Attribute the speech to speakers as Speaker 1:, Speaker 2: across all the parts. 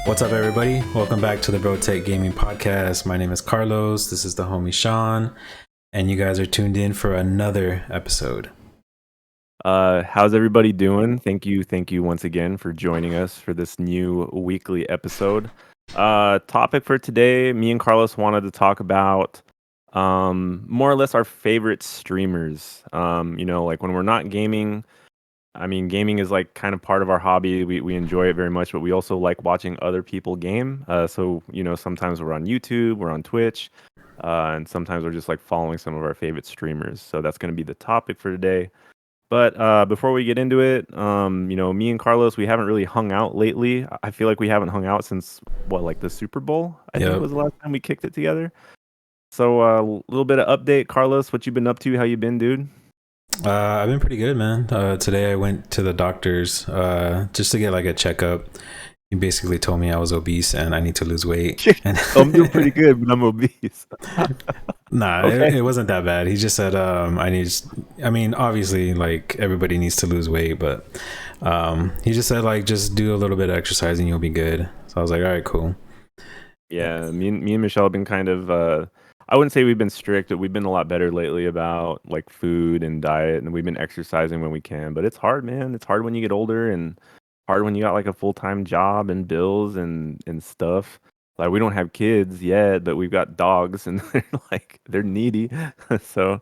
Speaker 1: What's up, everybody? Welcome back to the Bro Tech Gaming Podcast. My name is Carlos. This is the homie Sean, and you guys are tuned in for another episode.
Speaker 2: How's everybody doing? Thank you once again for joining us for this new weekly episode. Topic for today, me and Carlos wanted to talk about more or less our favorite streamers. Like when we're not gaming. I mean, gaming is like kind of part of our hobby. We enjoy it very much, but we also like watching other people game. So sometimes we're on YouTube, we're on Twitch, and sometimes we're just like following some of our favorite streamers. So that's going to be the topic for today. But before we get into it, me and Carlos, we haven't really hung out lately. I feel like we haven't hung out since like the Super Bowl, I think was the last time we kicked it together. So a little bit of update, Carlos, what you been up to? How you been, dude?
Speaker 1: I've been pretty good, man. Today I went to the doctor's just to get like a checkup. He basically told me I was obese and I need to lose weight. And
Speaker 2: I'm doing pretty good, but I'm obese.
Speaker 1: Nah, okay. it wasn't that bad. He just said obviously like everybody needs to lose weight, but he just said like just do a little bit of exercise and you'll be good. So I was like, all right, cool.
Speaker 2: Yeah, me and Michelle have been kind of I wouldn't say we've been strict, but we've been a lot better lately about like food and diet, and we've been exercising when we can. But it's hard, man. It's hard when you get older, and hard when you got like a full-time job and bills and stuff. Like we don't have kids yet, but we've got dogs, and they're needy. So,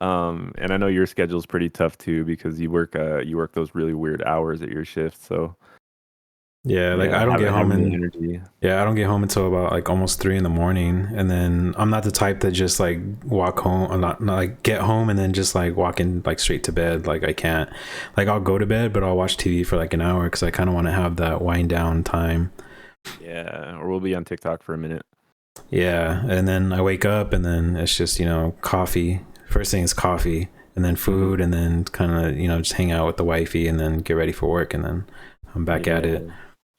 Speaker 2: and I know your schedule's pretty tough too because you work those really weird hours at your shift. So.
Speaker 1: Yeah, like I don't get home I don't get home until about like almost 3 a.m, and then I'm not the type that just like walk home. I'm not like get home and then just like walk in like straight to bed. Like I can't. Like I'll go to bed, but I'll watch TV for like an hour because I kind of want to have that wind down time.
Speaker 2: Yeah, or we'll be on TikTok for a minute.
Speaker 1: Yeah, and then I wake up and then it's just coffee. First thing is coffee, and then food, and then kind of just hang out with the wifey, and then get ready for work, and then I'm back at it.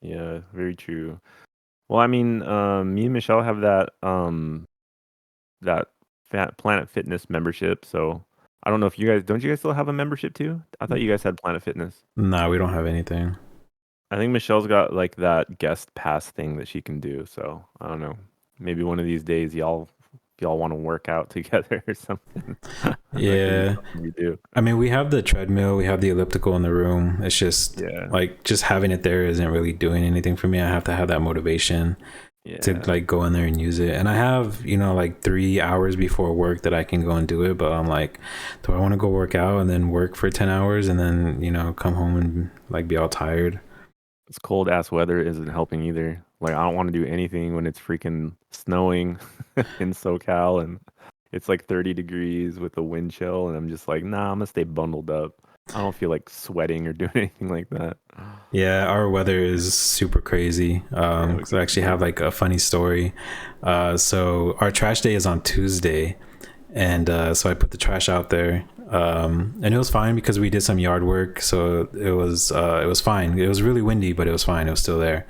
Speaker 2: Yeah, very true. Well, I mean, me and Michelle have that Planet Fitness membership. So I don't know if don't you guys still have a membership too? I thought you guys had Planet Fitness.
Speaker 1: Nah, we don't have anything.
Speaker 2: I think Michelle's got like that guest pass thing that she can do. So I don't know. Maybe one of these days y'all want to work out together or something.
Speaker 1: Yeah.
Speaker 2: We do.
Speaker 1: I mean, we have the treadmill, we have the elliptical in the room. It's just like just having it there isn't really doing anything for me. I have to have that motivation to like go in there and use it. And I have, like 3 hours before work that I can go and do it. But I'm like, do I want to go work out and then work for 10 hours and then, come home and like be all tired?
Speaker 2: This cold ass weather isn't helping either. Like I don't want to do anything when it's freaking snowing in SoCal and it's like 30 degrees with a wind chill, and I'm just like, nah, I'm gonna stay bundled up. I don't feel like sweating or doing anything like that.
Speaker 1: Yeah, our weather is super crazy. So I actually have like a funny story. So our trash day is on Tuesday, and so I put the trash out there. And it was fine because we did some yard work, so it was fine. It was really windy, but it was fine. It was still there.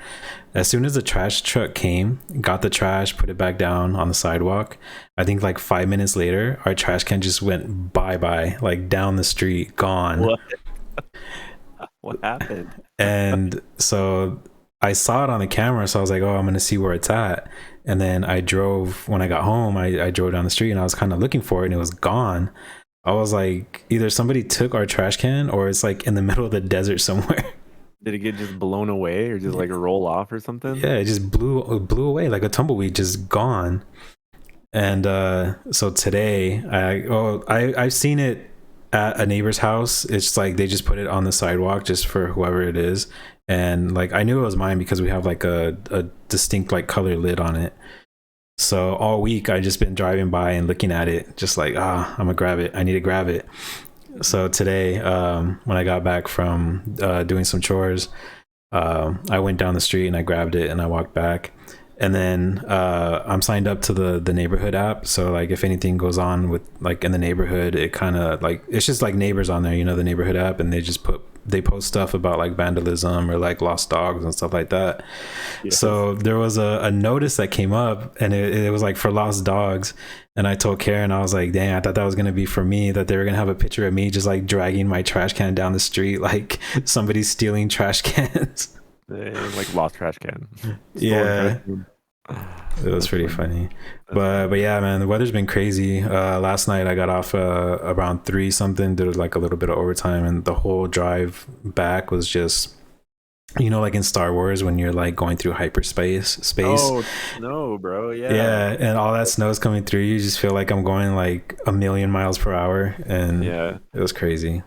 Speaker 1: As soon as the trash truck came, got the trash, put it back down on the sidewalk, I think like 5 minutes later, our trash can just went bye, like down the street, gone.
Speaker 2: What happened?
Speaker 1: And so I saw it on the camera, so I was like, oh, I'm gonna see where it's at. And then when I got home, I drove down the street and I was kind of looking for it, and it was gone. I was like, either somebody took our trash can or it's like in the middle of the desert somewhere.
Speaker 2: Did it get just blown away or just like roll off or something?
Speaker 1: Yeah, it just blew away like a tumbleweed, just gone. And so today, I've seen it at a neighbor's house. It's like they just put it on the sidewalk just for whoever it is. And like I knew it was mine because we have like a distinct like color lid on it. So all week I just been driving by and looking at it, just like, I'm gonna grab it. I need to grab it. So today, when I got back from doing some chores, I went down the street and I grabbed it and I walked back. And then I'm signed up to the neighborhood app. So like if anything goes on with like in the neighborhood, it kind of like, it's just like neighbors on there, the neighborhood app, and they post stuff about like vandalism or like lost dogs and stuff like that. Yes. So there was a notice that came up, and it was like for lost dogs. And I told Karen, I was like, dang, I thought that was going to be for me, that they were going to have a picture of me just like dragging my trash can down the street, like somebody's stealing trash cans.
Speaker 2: Like lost trash can. Stolen trash
Speaker 1: Yeah,
Speaker 2: can.
Speaker 1: it was
Speaker 2: That's
Speaker 1: pretty
Speaker 2: funny.
Speaker 1: funny.
Speaker 2: That's
Speaker 1: But
Speaker 2: funny.
Speaker 1: yeah, man, the weather's been crazy. Last night I got off around 3 something, did like a little bit of overtime, and the whole drive back was just, like in Star Wars when you're like going through hyperspace.
Speaker 2: Oh no, bro. Yeah.
Speaker 1: Yeah, and all that snow's coming through. You just feel like I'm going like a million miles per hour, and
Speaker 2: Yeah.
Speaker 1: it was crazy.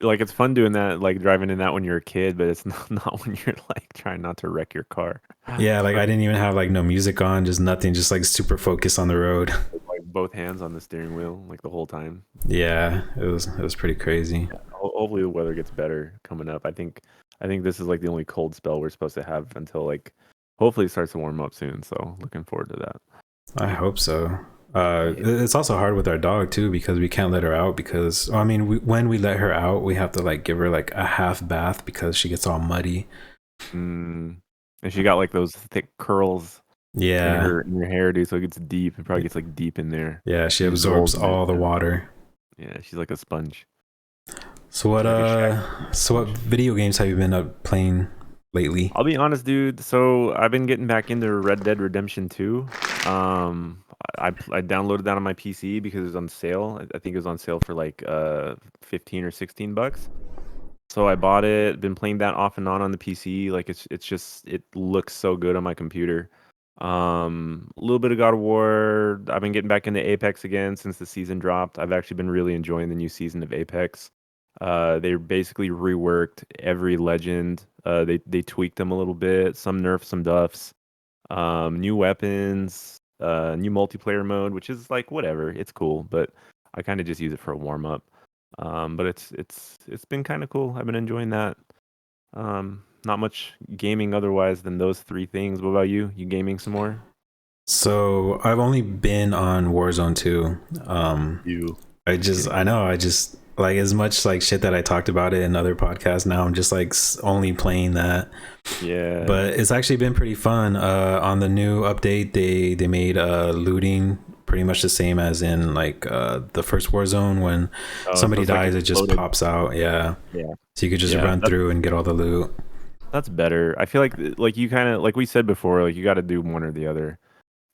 Speaker 2: Like it's fun doing that, like driving in that when you're a kid, but it's not when you're like trying not to wreck your car.
Speaker 1: Yeah, like I
Speaker 2: But
Speaker 1: didn't even have like no music on, just nothing, just like super focused on the road.
Speaker 2: like both hands on the steering wheel, like the whole time.
Speaker 1: Yeah, it was pretty crazy.
Speaker 2: Yeah. Hopefully the weather gets better coming up. I think this is like the only cold spell we're supposed to have until like hopefully it starts to warm up soon. So looking forward to that.
Speaker 1: I hope so.
Speaker 2: Yeah.
Speaker 1: It's also hard with our dog too because we can't let her out because I mean, when we let her out, we have to like give her like a half bath because she gets all muddy.
Speaker 2: Mm. And she got like those thick curls in
Speaker 1: Yeah,
Speaker 2: her hair, dude. So it gets deep. It probably gets like deep in there.
Speaker 1: yeah, she
Speaker 2: She just
Speaker 1: absorbs
Speaker 2: rolls in it.
Speaker 1: all the water.
Speaker 2: Yeah, she's like a sponge.
Speaker 1: So what
Speaker 2: She's like a shag
Speaker 1: so what
Speaker 2: sponge.
Speaker 1: video games have you been playing lately?
Speaker 2: I'll be honest, dude. So I've been getting back into Red Dead Redemption 2. I downloaded that on my PC because it was on sale. I think it was on sale for like 15 or $16. So I bought it. Been playing that off and on the PC. Like it's just it looks so good on my computer. A little bit of God of War. I've been getting back into Apex again since the season dropped. I've actually been really enjoying the new season of Apex. They basically reworked every legend. They tweaked them a little bit. Some nerfs, some buffs. New weapons. New multiplayer mode, which is like whatever. It's cool, but I kind of just use it for a warm up. But it's been kind of cool. I've been enjoying that. Not much gaming otherwise than those three things. What about you? You gaming some more?
Speaker 1: So I've only been on Warzone 2.
Speaker 2: You. Just
Speaker 1: I
Speaker 2: kidding.
Speaker 1: know, I just like as much like shit that I talked about it in other podcasts. Now I'm just like only playing that,
Speaker 2: Yeah.
Speaker 1: but it's actually been pretty fun. On the new update, they made looting pretty much the same as in like the first Warzone. When
Speaker 2: Oh, so
Speaker 1: somebody
Speaker 2: it's like
Speaker 1: dies, it just
Speaker 2: exploded.
Speaker 1: pops out. Yeah,
Speaker 2: Yeah.
Speaker 1: so you could just
Speaker 2: Yeah.
Speaker 1: run through and get all the loot.
Speaker 2: That's better. I feel like you kind of like we said before, like you got to do one or the other.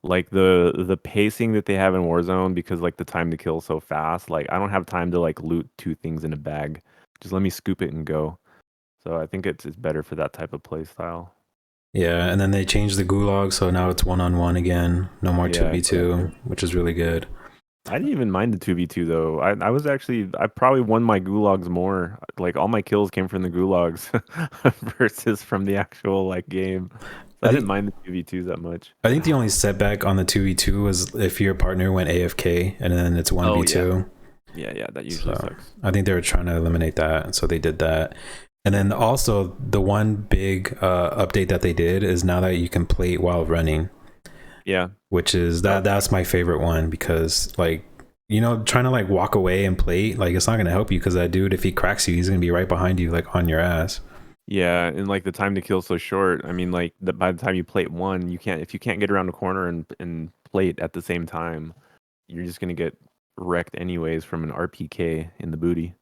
Speaker 2: Like the pacing that they have in Warzone because like the time to kill is so fast. Like I don't have time to like loot two things in a bag. Just let me scoop it and go. So I think it's better for that type of play style.
Speaker 1: Yeah, and then they changed the gulag, so now it's 1-on-1 again. No more
Speaker 2: Yeah,
Speaker 1: 2v2, which is really good.
Speaker 2: I didn't even mind the 2v2 though. I was actually I probably won my gulags more. Like all my kills came from the gulags versus from the actual like game. So
Speaker 1: I
Speaker 2: I didn't
Speaker 1: think
Speaker 2: mind the 2v2s that much.
Speaker 1: I think the only setback on the 2v2 was if your partner went AFK and then it's
Speaker 2: Oh yeah.
Speaker 1: 1v2.
Speaker 2: Yeah, that usually
Speaker 1: So
Speaker 2: sucks.
Speaker 1: I think they were trying to eliminate that, so they did that. And then also the one big update that they did is now that you can play while running,
Speaker 2: Yeah.
Speaker 1: which is
Speaker 2: Oh,
Speaker 1: that's my favorite one because like trying to like walk away and play, like it's not gonna help you because that dude, if he cracks you, he's gonna be right behind you, like on your ass.
Speaker 2: yeah, and like the time to kill is so short. I mean, like by the time you plate one, you can't if you can't get around the corner and plate at the same time, you're just gonna get wrecked anyways from an RPK in the booty.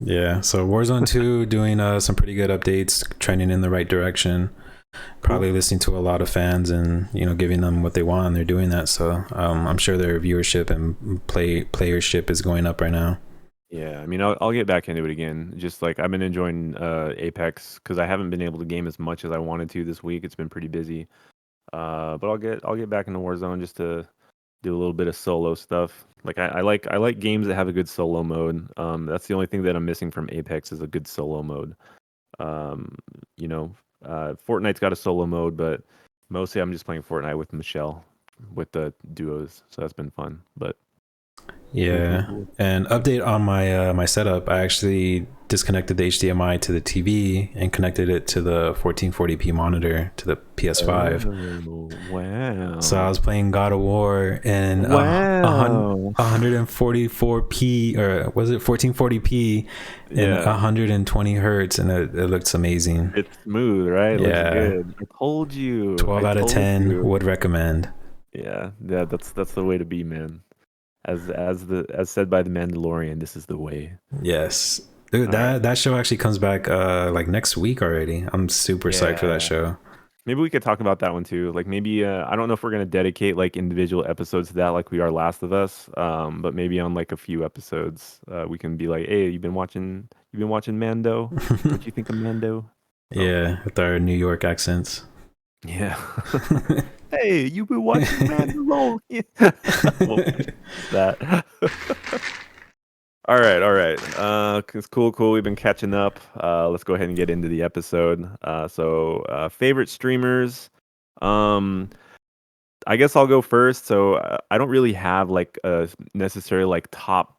Speaker 1: Yeah, so Warzone 2 doing some pretty good updates, trending in the right direction.
Speaker 2: Cool.
Speaker 1: Probably listening to a lot of fans and giving them what they want, and they're doing that. So I'm sure their viewership and playership is going up right now.
Speaker 2: Yeah, I mean, I'll get back into it again. Just like I've been enjoying Apex because I haven't been able to game as much as I wanted to this week. It's been pretty busy. But I'll get back into Warzone just to do a little bit of solo stuff. Like I like games that have a good solo mode. That's the only thing that I'm missing from Apex is a good solo mode. Um, Fortnite's got a solo mode, but mostly I'm just playing Fortnite with Michelle with the duos. So that's been fun. But cool, cool,
Speaker 1: Yeah,
Speaker 2: cool.
Speaker 1: and update on my my setup. I actually disconnected the HDMI to the TV and connected it to the 1440p monitor to the PS5.
Speaker 2: Oh, wow.
Speaker 1: So I was playing God of War in
Speaker 2: Wow.
Speaker 1: 144p, or was it 1440p in
Speaker 2: Yeah.
Speaker 1: 120 hertz, and it looks amazing.
Speaker 2: It's smooth, right? It looks
Speaker 1: Yeah,
Speaker 2: good. I told you.
Speaker 1: 12
Speaker 2: I
Speaker 1: out of
Speaker 2: told
Speaker 1: 10
Speaker 2: you.
Speaker 1: would recommend.
Speaker 2: Yeah, that's the way to be, man. As said by the Mandalorian, this is the way.
Speaker 1: Yes. Dude,
Speaker 2: All right.
Speaker 1: that show actually comes back like next week already. I'm super psyched for that
Speaker 2: Yeah.
Speaker 1: show.
Speaker 2: Maybe we could talk about that one too. Like maybe I don't know if we're gonna dedicate like individual episodes to that, like we are Last of Us. But maybe on like a few episodes, we can be like, "Hey, you've been watching Mando? What you think of Mando?" So
Speaker 1: Yeah, with our New York accents.
Speaker 2: yeah. Hey, you've been watching Mandalorian. We'll that. All right. It's cool. We've been catching up. Let's go ahead and get into the episode. Favorite streamers. Um, I guess I'll go first. So I don't really have like a necessarily like top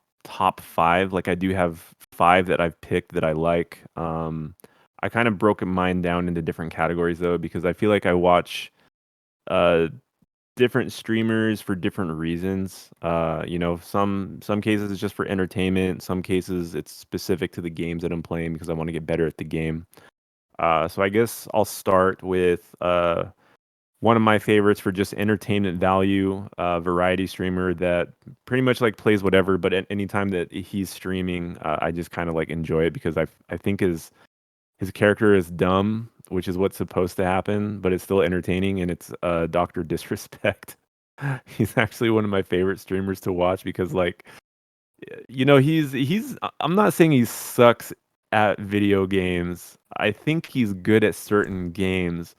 Speaker 2: five. Like I do have five that I've picked that I like. I kind of broke mine down into different categories though because I feel like I watch uh different streamers for different reasons. Some cases it's just for entertainment. Some cases it's specific to the games that I'm playing because I want to get better at the game. So I guess I'll start with one of my favorites for just entertainment value, variety streamer that pretty much like plays whatever, but at any time that he's streaming, I just kind of like enjoy it because I think his character is dumb, which is what's supposed to happen, but it's still entertaining, and it's Doctor Disrespect. He's actually one of my favorite streamers to watch because, like, he's. I'm not saying he sucks at video games. I think he's good at certain games.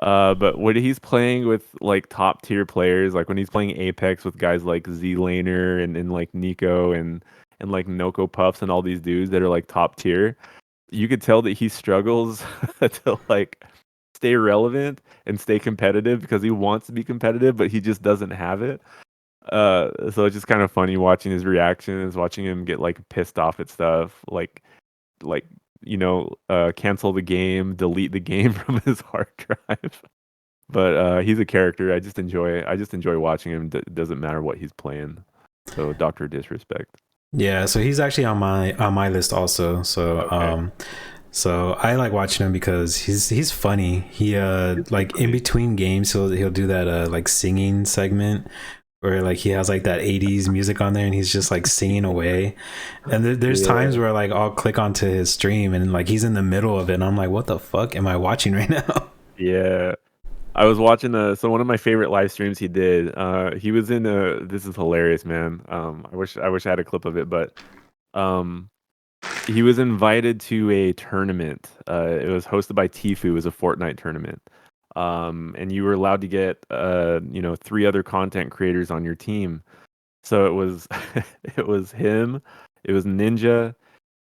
Speaker 2: But when he's playing with like top tier players, like when he's playing Apex with guys like Z Laner and like Nico and like Noko Puffs and all these dudes that are like top tier, you could tell that he struggles to like stay relevant and stay competitive because he wants to be competitive, but he just doesn't have it. So it's just kind of funny watching his reactions, watching him get like pissed off at stuff, like cancel the game, delete the game from his hard drive. But he's a character. I just enjoy watching him. It doesn't matter what he's playing. So Doctor Disrespect.
Speaker 1: Yeah, so he's actually on my list also. So
Speaker 2: Okay.
Speaker 1: so I like watching him because he's funny. He
Speaker 2: It's
Speaker 1: like in
Speaker 2: funny.
Speaker 1: between games he'll do that like singing segment where like he has like that 80s music on there and he's just like singing away. And there's times
Speaker 2: Yeah.
Speaker 1: where like I'll click onto his stream and like he's in the middle of it and I'm like, what the fuck am I watching right now?
Speaker 2: Yeah. I was watching one of my favorite live streams he did. He was in this is hilarious, man. I wish I had a clip of it, but um he was invited to a tournament. It was hosted by Tfue. It was a Fortnite tournament. And you were allowed to get three other content creators on your team. So it was it was him, it was Ninja,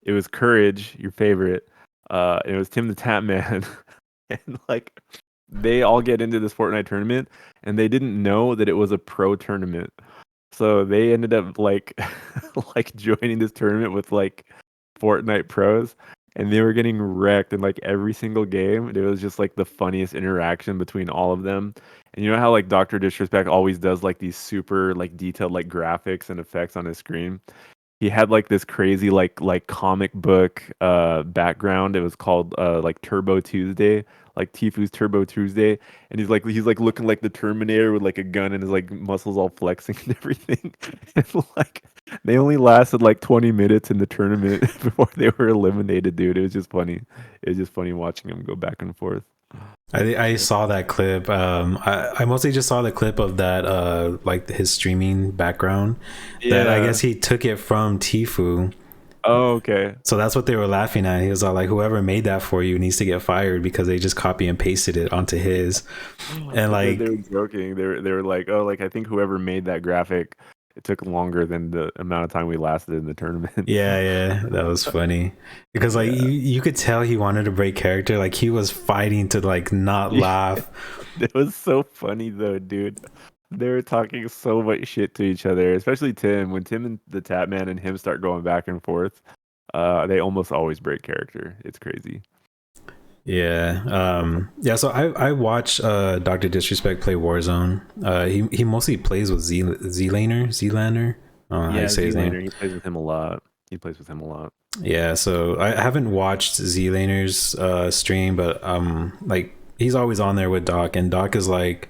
Speaker 2: it was Courage, your favorite, and it was Tim the Tap Man. And like they all get into this Fortnite tournament and they didn't know that it was a pro tournament. So they ended up like like joining this tournament with like Fortnite pros and they were getting wrecked in like every single game. It was just like the funniest interaction between all of them. And you know how like Dr. Disrespect always does like these super like detailed like graphics and effects on his screen? He had like this crazy like comic book background. It was called like Turbo Tuesday, like Tifu's Turbo Tuesday, and he's like looking like the Terminator with like a gun and his like muscles all flexing and everything. And like they only lasted like 20 minutes in the tournament before they were eliminated, dude. It was just funny. It was just funny watching them go back and forth.
Speaker 1: I saw that clip. I mostly just saw the clip of that like his streaming background that I
Speaker 2: Yeah.
Speaker 1: guess he took it from Tfue.
Speaker 2: Oh, okay.
Speaker 1: So that's what they were laughing at. He was all like, whoever made that for you needs to get fired because they just copy and pasted it onto his. And
Speaker 2: They were
Speaker 1: like,
Speaker 2: joking. They were like, oh, like I think whoever made that graphic, it took longer than the amount of time we lasted in the tournament.
Speaker 1: yeah, that was funny. Because like
Speaker 2: Yeah.
Speaker 1: you could tell he wanted to break character. Like he was fighting to like not
Speaker 2: Yeah.
Speaker 1: laugh.
Speaker 2: It was so funny though, dude. They were talking so much shit to each other, especially Tim. When Tim and the Tapman and him start going back and forth, they almost always break character. It's crazy.
Speaker 1: Yeah. Yeah, so I watch Dr. Disrespect play Warzone. He mostly plays with Z Laner. I don't know how you
Speaker 2: Yeah,
Speaker 1: say his name.
Speaker 2: Z-Laner, he plays with him a lot. He plays with him a lot.
Speaker 1: Yeah, so I haven't watched Z Laner's stream, but like he's always on there with Doc, and Doc is like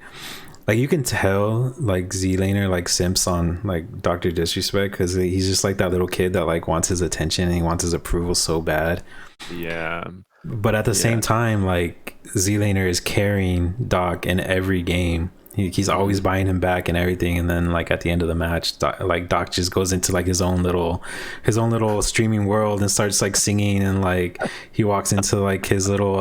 Speaker 1: like you can tell like Z-Laner like simps on like Dr. Disrespect because he's just like that little kid that like wants his attention and he wants his approval so bad.
Speaker 2: Yeah.
Speaker 1: But at the same time, like Z-Laner is carrying Doc in every game. He's always buying him back and everything, and then like at the end of the match, Doc just goes into like his own little streaming world and starts like singing, and like he walks into like his little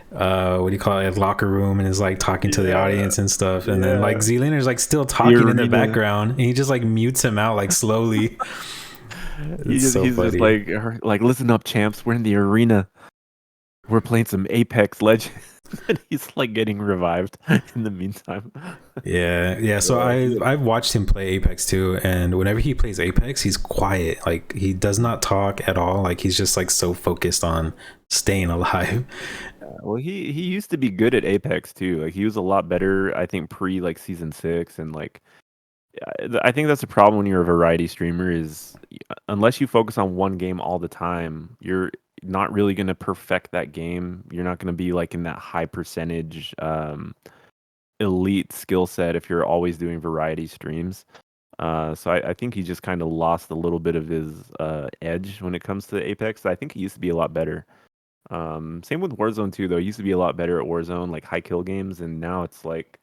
Speaker 1: what do you call it, locker room, and is like talking to the audience and stuff, and then like Z-Laner's like still talking in the background, and he just like mutes him out like slowly.
Speaker 2: He's just like listen up, champs, we're in the arena, we're playing some Apex Legends. And he's like getting revived in the meantime.
Speaker 1: Yeah. So I've watched him play Apex too, and whenever he plays Apex, he's quiet. Like he does not talk at all. Like he's just like so focused on staying alive.
Speaker 2: Well, he used to be good at Apex too. Like he was a lot better, I think, pre like season 6, and like I think that's the problem when you're a variety streamer is unless you focus on one game all the time, you're not really going to perfect that game. You're not going to be like in that high percentage elite skill set if you're always doing variety streams. So I think he just kind of lost a little bit of his edge when it comes to Apex. I think he used to be a lot better. Same with Warzone too, though. He used to be a lot better at Warzone, like high kill games, and now it's like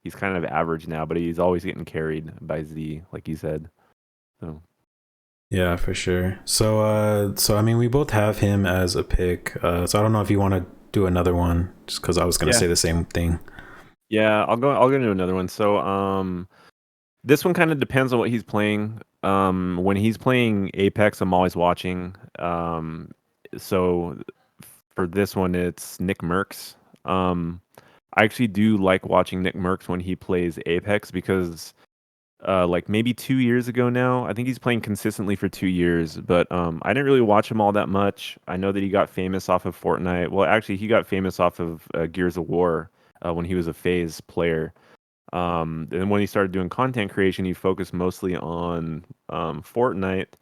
Speaker 2: he's kind of average now, but he's always getting carried by Z, like you said. So
Speaker 1: yeah, for sure. So I mean, we both have him as a pick. So I don't know if you want to do another one, just because I was gonna say the same thing.
Speaker 2: Yeah, I'll go into another one. So this one kind of depends on what he's playing. When he's playing Apex, I'm always watching. So for this one, it's Nickmercs. I actually do like watching Nickmercs when he plays Apex because like maybe 2 years ago now, I think he's playing consistently for 2 years, but I didn't really watch him all that much. I know that he got famous off of Fortnite. Well, actually, he got famous off of Gears of War when he was a FaZe player. And when he started doing content creation, he focused mostly on Fortnite.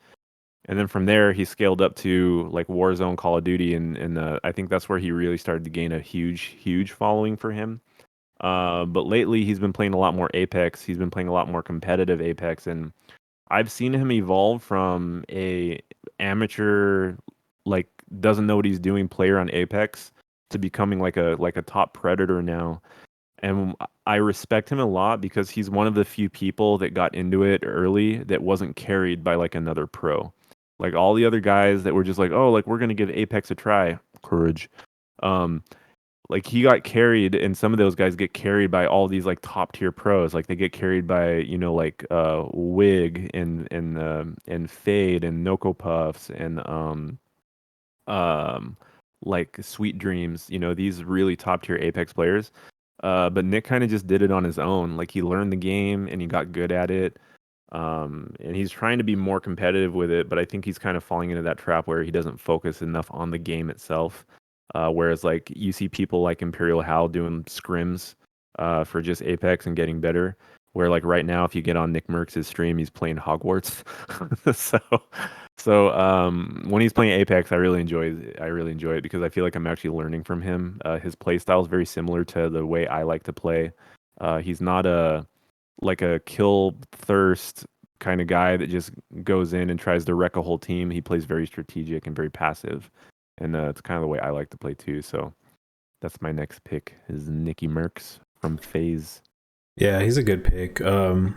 Speaker 2: And then from there, he scaled up to like Warzone, Call of Duty, and I think that's where he really started to gain a huge following for him. But lately, he's been playing a lot more Apex. He's been playing a lot more competitive Apex, and I've seen him evolve from a amateur, like doesn't know what he's doing player on Apex to becoming like a top predator now. And I respect him a lot because he's one of the few people that got into it early that wasn't carried by like another pro. Like all the other guys that were just like, oh, like we're gonna give Apex a try. Courage. Like he got carried, and some of those guys get carried by all these like top tier pros. Like they get carried by like Wig and Fade and Noko Puffs and like Sweet Dreams. These really top tier Apex players. But Nick kind of just did it on his own. Like he learned the game and he got good at it. And he's trying to be more competitive with it, but I think he's kind of falling into that trap where he doesn't focus enough on the game itself. Whereas like you see people like Imperial Hal doing scrims for just Apex and getting better. Where like right now, if you get on Nickmercs' stream, he's playing Hogwarts. So when he's playing Apex, I really enjoy it because I feel like I'm actually learning from him. His play style is very similar to the way I like to play. He's not a kill thirst kind of guy that just goes in and tries to wreck a whole team. He plays very strategic and very passive, and it's kind of the way I like to play too. So that's my next pick is Nickmercs from FaZe.
Speaker 1: Yeah, he's a good pick. I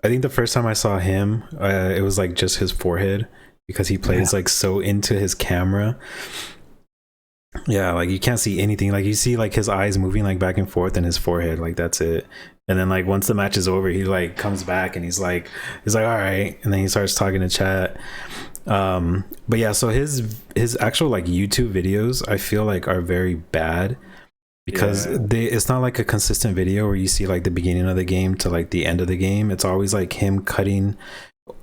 Speaker 1: think the first time I saw him, it was like just his forehead because he plays like so into his camera. Yeah, like you can't see anything. Like you see like his eyes moving like back and forth in his forehead, like that's it. And then like once the match is over, he like comes back and he's like all right, and then he starts talking to chat. But yeah, so his actual like YouTube videos I feel like are very bad because it's not like a consistent video where you see like the beginning of the game to like the end of the game. It's always like him cutting.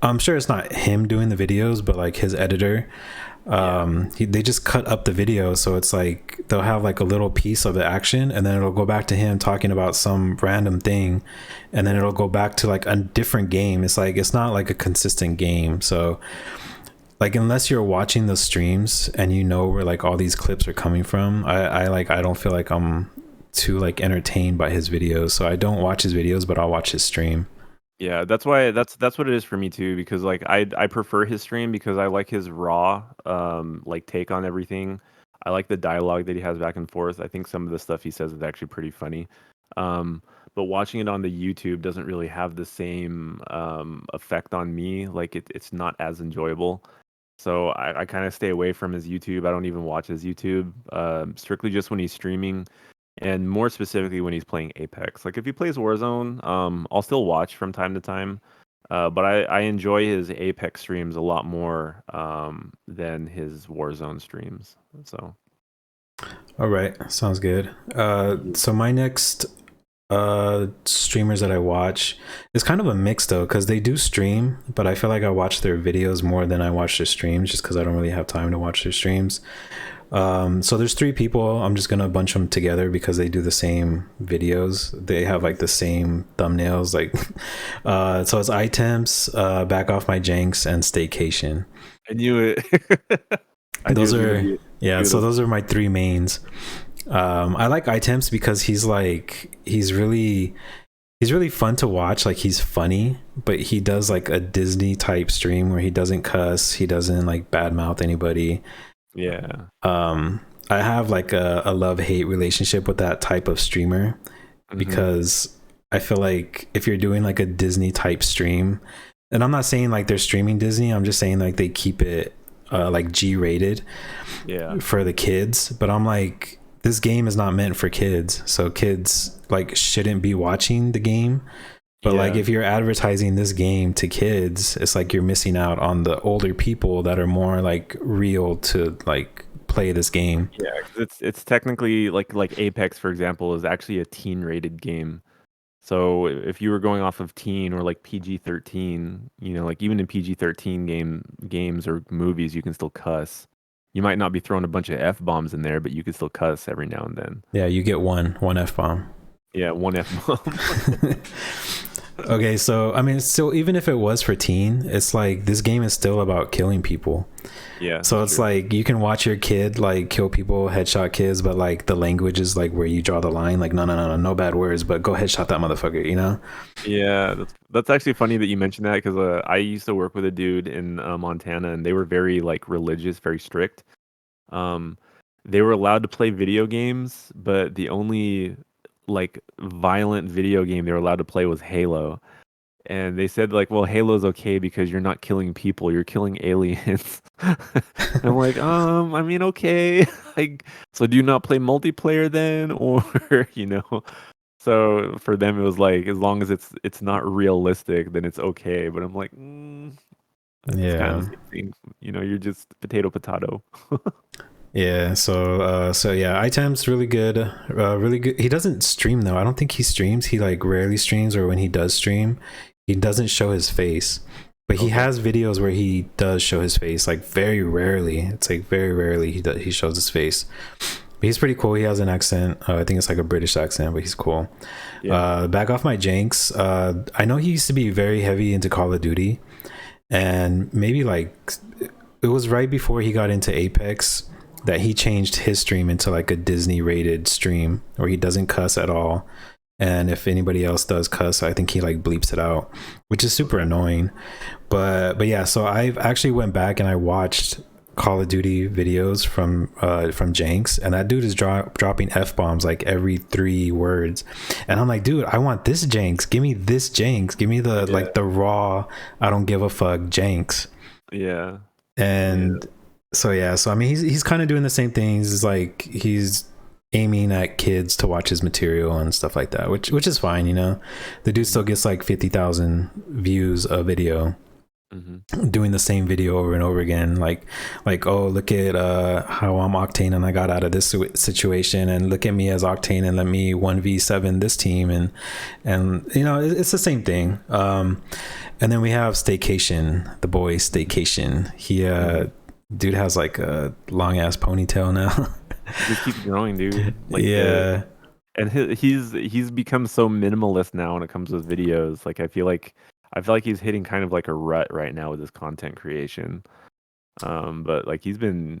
Speaker 1: I'm sure it's not him doing the videos, but like his editor. They just cut up the video, so it's like they'll have like a little piece of the action and then it'll go back to him talking about some random thing, and then it'll go back to like a different game. It's like it's not like a consistent game. So like unless you're watching the streams and you know where like all these clips are coming from, I don't feel like I'm too like entertained by his videos, so I don't watch his videos, but I'll watch his stream.
Speaker 2: Yeah, that's why that's what it is for me too, because like I prefer his stream because I like his raw like take on everything. I like the dialogue that he has back and forth. I think some of the stuff he says is actually pretty funny. Um but watching it on the YouTube doesn't really have the same effect on me. Like it's not as enjoyable. So I kind of stay away from his YouTube. I don't even watch his YouTube, strictly just when he's streaming, and more specifically when he's playing Apex. Like if he plays Warzone, I'll still watch from time to time, but I enjoy his Apex streams a lot more than his Warzone streams. So
Speaker 1: All right, sounds good. So my next streamers that I watch is kind of a mix though, because they do stream, but I feel like I watch their videos more than I watch their streams, just because I don't really have time to watch their streams. So there's three people. I'm just gonna bunch them together because they do the same videos. They have like the same thumbnails. Like, so it's itemps, Backoffmyjankz, and Staycation.
Speaker 2: I knew it.
Speaker 1: Those are yeah. So those are my three mains. I like itemps because he's really fun to watch. Like he's funny, but he does like a Disney type stream where he doesn't cuss, he doesn't like badmouth anybody.
Speaker 2: Yeah.
Speaker 1: I have like a love-hate relationship with that type of streamer because I feel like if you're doing like a Disney type stream, and I'm not saying like they're streaming Disney, I'm just saying like they keep it like G-rated for the kids, but I'm like, this game is not meant for kids, so kids like shouldn't be watching the game. But like if you're advertising this game to kids, it's like you're missing out on the older people that are more like real to like play this game.
Speaker 2: Yeah, 'cause it's technically like Apex, for example, is actually a teen rated game. So if you were going off of teen or like PG-13, you know, like even in PG-13 games or movies, you can still cuss. You might not be throwing a bunch of F-bombs in there, but you can still cuss every now and then.
Speaker 1: Yeah, you get one F-bomb.
Speaker 2: Yeah, one F-bomb.
Speaker 1: Okay, so I mean, still, even if it was for teen, it's like this game is still about killing people.
Speaker 2: Yeah.
Speaker 1: So it's like you can watch your kid like kill people, headshot kids, but like the language is like where you draw the line. Like no bad words, but go headshot that motherfucker, you know?
Speaker 2: Yeah, that's actually funny that you mentioned that, because I used to work with a dude in Montana, and they were very like religious, very strict. They were allowed to play video games, but the only like violent video game they were allowed to play was Halo. And they said like, well, Halo's okay because you're not killing people, you're killing aliens. I'm like, I mean, okay. Like, so do you not play multiplayer then? Or, you know, so for them it was like, as long as it's not realistic, then it's okay. But I'm like, it's kind of the same thing. You know, you're just potato.
Speaker 1: Yeah, so yeah, item's really good, really good. He doesn't stream though. I don't think he streams. He like rarely streams, or when he does stream, he doesn't show his face. But he has videos where he does show his face, like very rarely. It's like very rarely he shows his face. But he's pretty cool. He has an accent. I think it's like a British accent, but he's cool. Yeah. Backoffmyjankz. I know he used to be very heavy into Call of Duty, and maybe like it was right before he got into Apex that he changed his stream into like a Disney rated stream where he doesn't cuss at all, and if anybody else does cuss, I think he like bleeps it out, which is super annoying. But yeah, so I've actually went back and I watched Call of Duty videos from Jankz, and that dude is dropping F-bombs like every 3 words, and I'm like, dude, I want this Jankz. Give me this Jankz. Give me the like the raw, I don't give a fuck Jankz.
Speaker 2: Yeah.
Speaker 1: And so I mean, he's kind of doing the same things. It's like he's aiming at kids to watch his material and stuff like that, which is fine, you know. The dude still gets like 50,000 views a video, doing the same video over and over again. Like oh, look at how I'm Octane and I got out of this situation, and look at me as Octane and let me 1v7 this team, and you know, it's the same thing. And then we have Staycation, the boy Staycation. He dude has like a long ass ponytail now.
Speaker 2: Just keeps growing, dude. Like,
Speaker 1: yeah.
Speaker 2: And he's become so minimalist now when it comes to his videos. Like I feel like he's hitting kind of like a rut right now with his content creation. But like he's been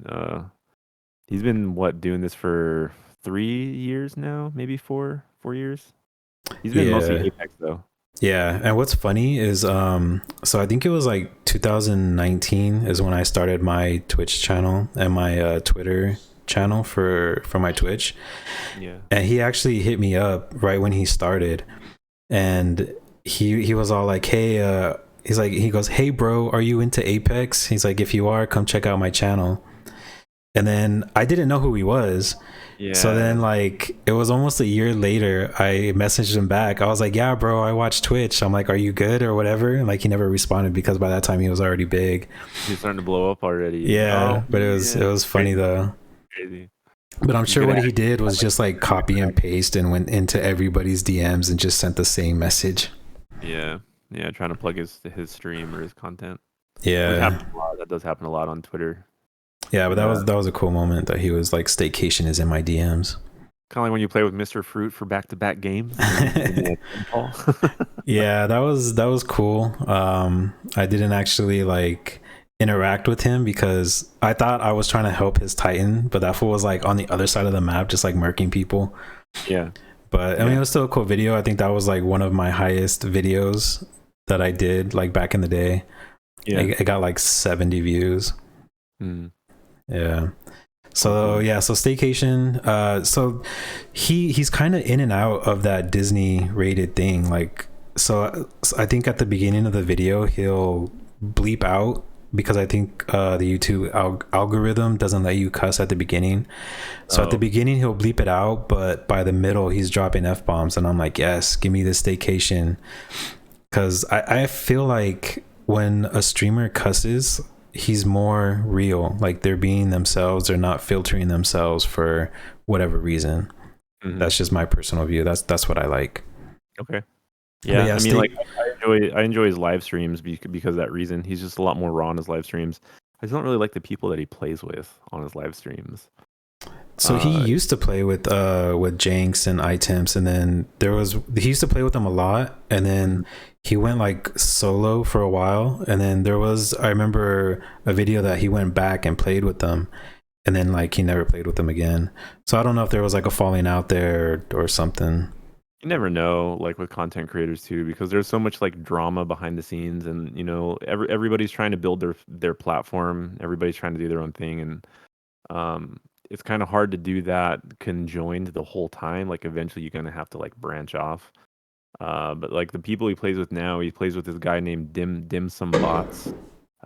Speaker 2: what, doing this for 3 years now, maybe 4 years. He's been mostly
Speaker 1: Yeah.
Speaker 2: Apex though.
Speaker 1: Yeah, and what's funny is so I think it was like 2019 is when I started my Twitch channel and my Twitter channel for my Twitch.
Speaker 2: Yeah.
Speaker 1: And he actually hit me up right when he started, and he was all like, "Hey, he goes, "Hey bro, are you into Apex?" He's like, "If you are, come check out my channel." And then I didn't know who he was. So then,
Speaker 2: Yeah.
Speaker 1: like, it was almost a year later, I messaged him back. I was like, "Yeah, bro, I watch Twitch." I'm like, "Are you good or whatever?" And like, he never responded because by that time he was already big.
Speaker 2: He's starting to blow up already.
Speaker 1: Yeah,
Speaker 2: Oh
Speaker 1: but it
Speaker 2: man.
Speaker 1: was funny though.
Speaker 2: Crazy.
Speaker 1: But I'm
Speaker 2: You
Speaker 1: sure
Speaker 2: could
Speaker 1: what
Speaker 2: have
Speaker 1: he did was
Speaker 2: like
Speaker 1: just like copy and paste and went into everybody's DMs and just sent the same message.
Speaker 2: yeah. Yeah, trying to plug his stream or his content. Which
Speaker 1: Yeah,
Speaker 2: happens a lot. That does happen a lot on Twitter.
Speaker 1: yeah, but
Speaker 2: And
Speaker 1: that was a cool moment that he was like, "Staycation is in my DMs."
Speaker 2: kind of like when you play with Mr. Fruit for back-to-back games. And you give me a phone call.
Speaker 1: Yeah, that was cool. I didn't actually like interact with him because I thought I was trying to help his Titan, but that fool was like on the other side of the map, just like murking people.
Speaker 2: Yeah.
Speaker 1: But I mean, it was still a cool video. I think that was like one of my highest videos that I did like back in the day.
Speaker 2: Yeah.
Speaker 1: It got like 70 views.
Speaker 2: Mm.
Speaker 1: Yeah. So yeah, so Staycation. So he's kind of in and out of that Disney rated thing. Like, so I think at the beginning of the video he'll bleep out because I think the YouTube algorithm doesn't let you cuss at the beginning. So at the beginning he'll bleep it out, but by the middle he's dropping f-bombs, and I'm like, yes, give me this Staycation, because I feel like when a streamer cusses, he's more real. Like they're being themselves. They're not filtering themselves for whatever reason.
Speaker 2: Mhm.
Speaker 1: That's just my personal view. That's what I like.
Speaker 2: Okay.
Speaker 1: But
Speaker 2: Yeah,
Speaker 1: yeah,
Speaker 2: I mean, like I enjoy his live streams because of that reason. He's just a lot more raw on his live streams. I just don't really like the people that he plays with on his live streams.
Speaker 1: so he used to play with Janks and itemps, and then he used to play with them a lot, and then he went like solo for a while, and then I remember a video that he went back and played with them, and then like he never played with them again. So I don't know if there was like a falling out there or something.
Speaker 2: You never know, like with content creators too, because there's so much like drama behind the scenes, and everybody's trying to build their platform. Everybody's trying to do their own thing, and it's kind of hard to do that conjoined the whole time. Like eventually, you're gonna have to like branch off. But like the people he plays with now, he plays with this guy named Dim Sum Bots,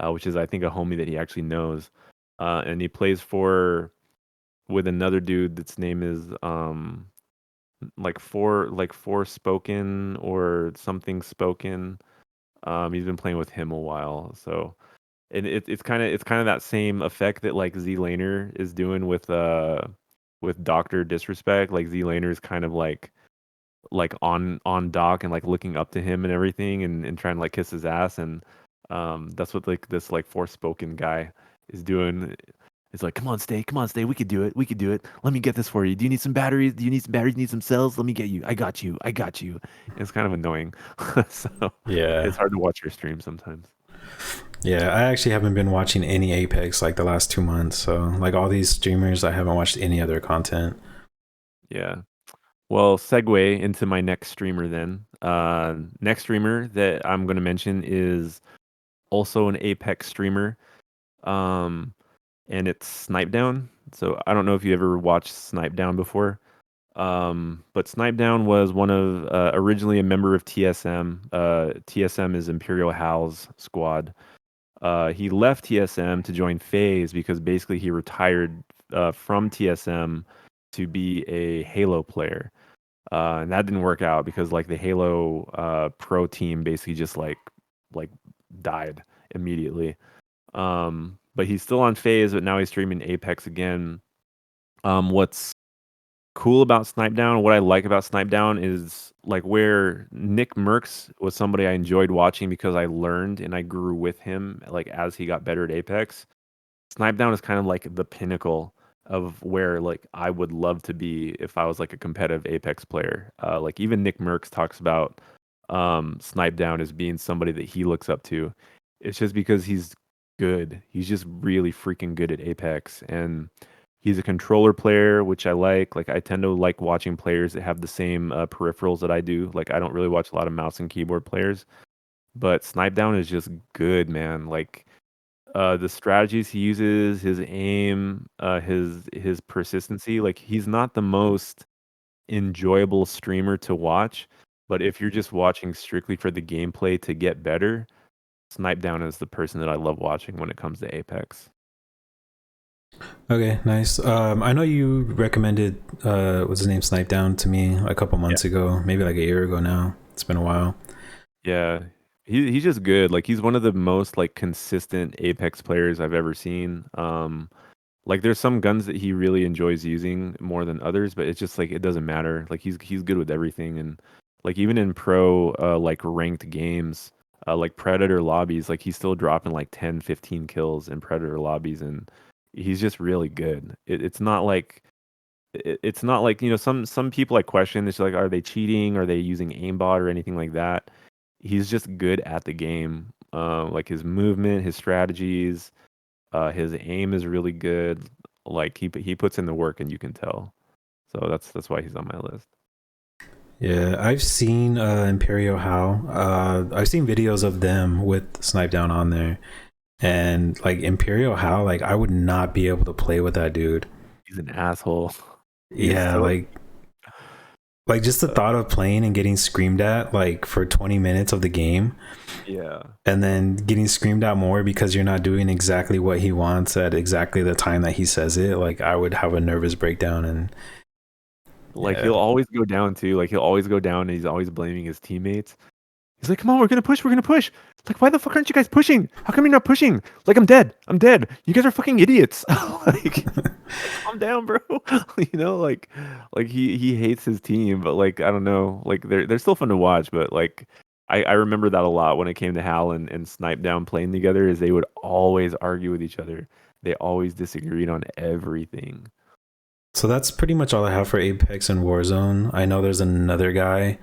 Speaker 2: which is I think a homie that he actually knows, and he plays with another dude that's name is like four spoken or something spoken. He's been playing with him a while, so and it's kind of that same effect that like Z Laner is doing with Doctor Disrespect. Like Z Laner is kind of like on Doc and like looking up to him and everything, and trying to like kiss his ass, and that's what like this like Forspoken guy is doing. It's like, come on, stay. We could do it. We could do it. Let me get this for you. Do you need some batteries? Do you need some batteries? Need some cells? Let me get you. I got you. I got you. It's kind of annoying. So
Speaker 1: Yeah.
Speaker 2: it's hard to watch your stream sometimes.
Speaker 1: Yeah, I actually haven't been watching any Apex like the last 2 months. So like all these streamers, I haven't watched any other content.
Speaker 2: Yeah. Well, segue into my next streamer then. Next streamer that I'm going to mention is also an Apex streamer. And it's Snipe Down. So I don't know if you ever watched Snipe Down before. But Snipe Down was one of originally a member of TSM. TSM is Imperial Hal's squad. He left TSM to join FaZe because basically he retired from TSM to be a Halo player. And that didn't work out because like the Halo pro team basically just like died immediately. But he's still on FaZe, but now he's streaming Apex again. What's cool about Snipe Down, what I like about Snipe Down is like where Nickmercs was somebody I enjoyed watching because I learned and I grew with him like as he got better at Apex. Snipe Down is kind of like the pinnacle of where like I would love to be if I was like a competitive Apex player. Like even Nickmercs talks about Snipe Down as being somebody that he looks up to. It's just because he's good. He's just really freaking good at Apex, and He's a controller player, which I like. Like I tend to like watching players that have the same peripherals that I do. Like I don't really watch a lot of mouse and keyboard players, but Snipe Down is just good, man. Like the strategies he uses, his aim, his persistency. Like he's not the most enjoyable streamer to watch, but if you're just watching strictly for the gameplay to get better, Snipe Down is the person that I love watching when it comes to Apex.
Speaker 1: Okay, nice. I know you recommended what's his name, Snipe Down to me a couple months ago, maybe like a year ago now. It's been a while.
Speaker 2: Yeah. He's just good. Like he's one of the most like consistent Apex players I've ever seen. Like there's some guns that he really enjoys using more than others, but it's just like it doesn't matter. Like he's good with everything, and like even in pro like ranked games, like Predator lobbies, like he's still dropping like 10, 15 kills in Predator lobbies, and he's just really good. It's not like it's not like, some people I question, it's like, are they cheating? Are they using aimbot or anything like that? He's just good at the game. Like his movement, his strategies, his aim is really good. Like he puts in the work, and you can tell. So that's why he's on my list.
Speaker 1: Yeah, I've seen Imperial How. I've seen videos of them with Snipe Down on there, and like Imperial How, like I would not be able to play with that dude.
Speaker 2: He's an asshole. He's
Speaker 1: Yeah,
Speaker 2: so
Speaker 1: like just the thought of playing and getting screamed at like for 20 minutes of the game,
Speaker 2: yeah.
Speaker 1: and then getting screamed at more because you're not doing exactly what he wants at exactly the time that he says it. Like I would have a nervous breakdown, and
Speaker 2: Like
Speaker 1: yeah.
Speaker 2: he'll always go down too. Like he'll always go down, and he's always blaming his teammates. He's like, "Come on, we're gonna push. We're gonna push." Like, why the fuck aren't you guys pushing? How come you're not pushing? Like, I'm dead. I'm dead. You guys are fucking idiots. Like, calm down, bro. Like he hates his team, but like I don't know. Like they're still fun to watch, but like I remember that a lot when it came to Hal and Snipe Down playing together. Is they would always argue with each other. They always disagreed on everything.
Speaker 1: So that's pretty much all I have for Apex and Warzone. I know there's another guy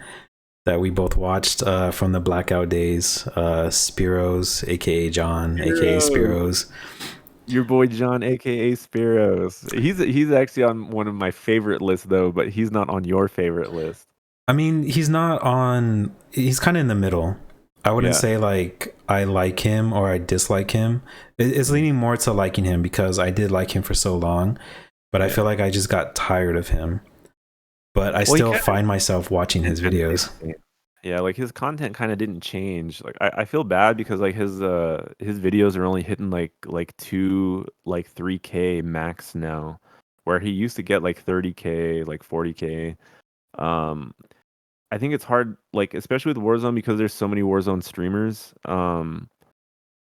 Speaker 1: that we both watched from the Blackout days, Speros, aka John, aka Speros.
Speaker 2: Your boy John, aka Speros. He's actually on one of my favorite lists though, but he's not on your favorite list.
Speaker 1: I mean, he's not on. He's kind of in the middle. I wouldn't
Speaker 2: Yeah.
Speaker 1: say like I like him or I dislike him. It's leaning more to liking him because I did like him for so long, but I
Speaker 2: Yeah.
Speaker 1: feel like I just got tired of him. But I
Speaker 2: Well, he
Speaker 1: still
Speaker 2: kinda
Speaker 1: find myself watching his
Speaker 2: kinda stayed
Speaker 1: videos.
Speaker 2: the same. Yeah, like his content kind of didn't change. Like I feel bad because like his videos are only hitting like 3K max now, where he used to get like 30K, like 40K. Um, I think it's hard, like especially with Warzone because there's so many Warzone streamers.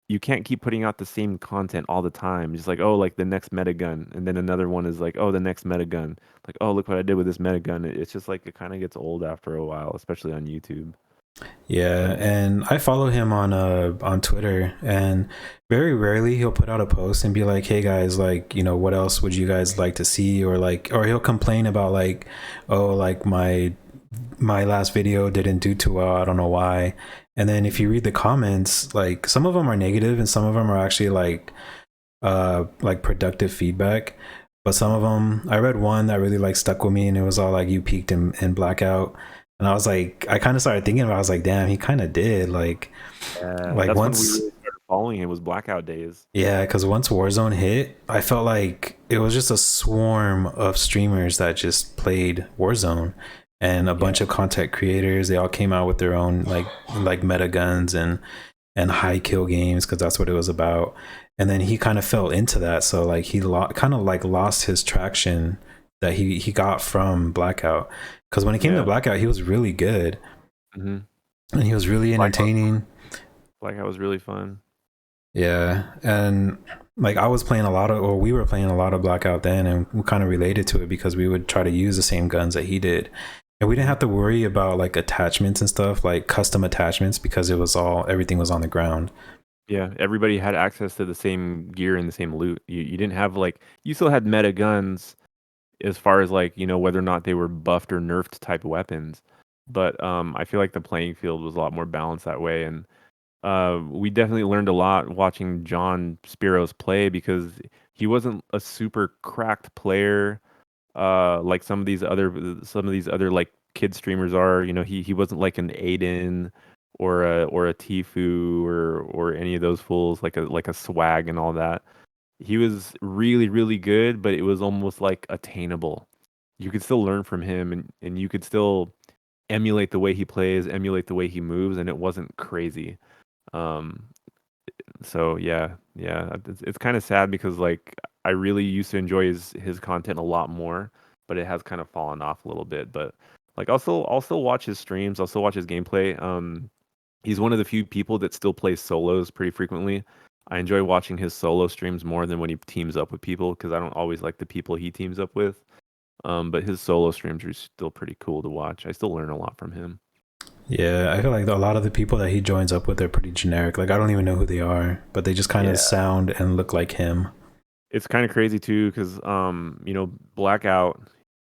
Speaker 2: You can't keep putting out the same content all the time. Just like, oh, like the next meta gun, and then another one is like, oh, the next meta gun. Like, oh, look what I did with this meta gun. It's just like it kind of gets old after a while, especially on YouTube.
Speaker 1: Yeah,
Speaker 2: So
Speaker 1: and I follow him on Twitter, and very rarely he'll put out a post and be like, "Hey guys, like, what else would you guys like to see?" Or like, or he'll complain about like, "Oh, like my last video didn't do too well. I don't know why." And then if you read the comments, like some of them are negative and some of them are actually like productive feedback. But some of them, I read one that really like stuck with me, and it was all like, "You peaked in Blackout." And I was like, I kind of started thinking about it. I was like, damn, he kind of did.
Speaker 2: yeah,
Speaker 1: Like
Speaker 2: that's when we
Speaker 1: once,
Speaker 2: really started following him was Blackout days.
Speaker 1: yeah, because once Warzone hit, I felt like it was just a swarm of streamers that just played Warzone, and a bunch
Speaker 2: Yeah,
Speaker 1: of content creators. They all came out with their own like meta guns and high kill games because that's what it was about. And then he kind of fell into that, so like he kind of like lost his traction that he got from Blackout. Because when it came to
Speaker 2: yeah.
Speaker 1: Blackout, he was really good
Speaker 2: hmm
Speaker 1: and he was really
Speaker 2: Blackout,
Speaker 1: entertaining.
Speaker 2: Blackout was really fun.
Speaker 1: Yeah, and like I was playing a lot of, or we were playing a lot of Blackout then, and we kind of related to it because we would try to use the same guns that he did, and we didn't have to worry about like attachments and stuff, like custom attachments, because everything was on the ground.
Speaker 2: Yeah, everybody had access to the same gear and the same loot. You didn't have like you still had meta guns as far as like whether or not they were buffed or nerfed type weapons, but I feel like the playing field was a lot more balanced that way, and we definitely learned a lot watching John Speros play because he wasn't a super cracked player like some of these other like kid streamers are. You know, he wasn't like an Aiden or a Tifu or any of those fools like a swag and all that. He was really, really good, but it was almost like attainable. You could still learn from him and you could still emulate the way he plays, emulate the way he moves, and it wasn't crazy. Um, so yeah, it's kind of sad because like I really used to enjoy his content a lot more, but it has kind of fallen off a little bit. But like I'll still watch his streams, I'll still watch his gameplay. He's one of the few people that still plays solos pretty frequently. I enjoy watching his solo streams more than when he teams up with people because I don't always like the people he teams up with. But his solo streams are still pretty cool to watch. I still learn a lot from him.
Speaker 1: Yeah, I feel like a lot of the people that he joins up with are pretty generic. Like I don't even know who they are, but they just kind of
Speaker 2: Yeah.
Speaker 1: sound and look like him.
Speaker 2: It's kind of crazy too, because Blackout.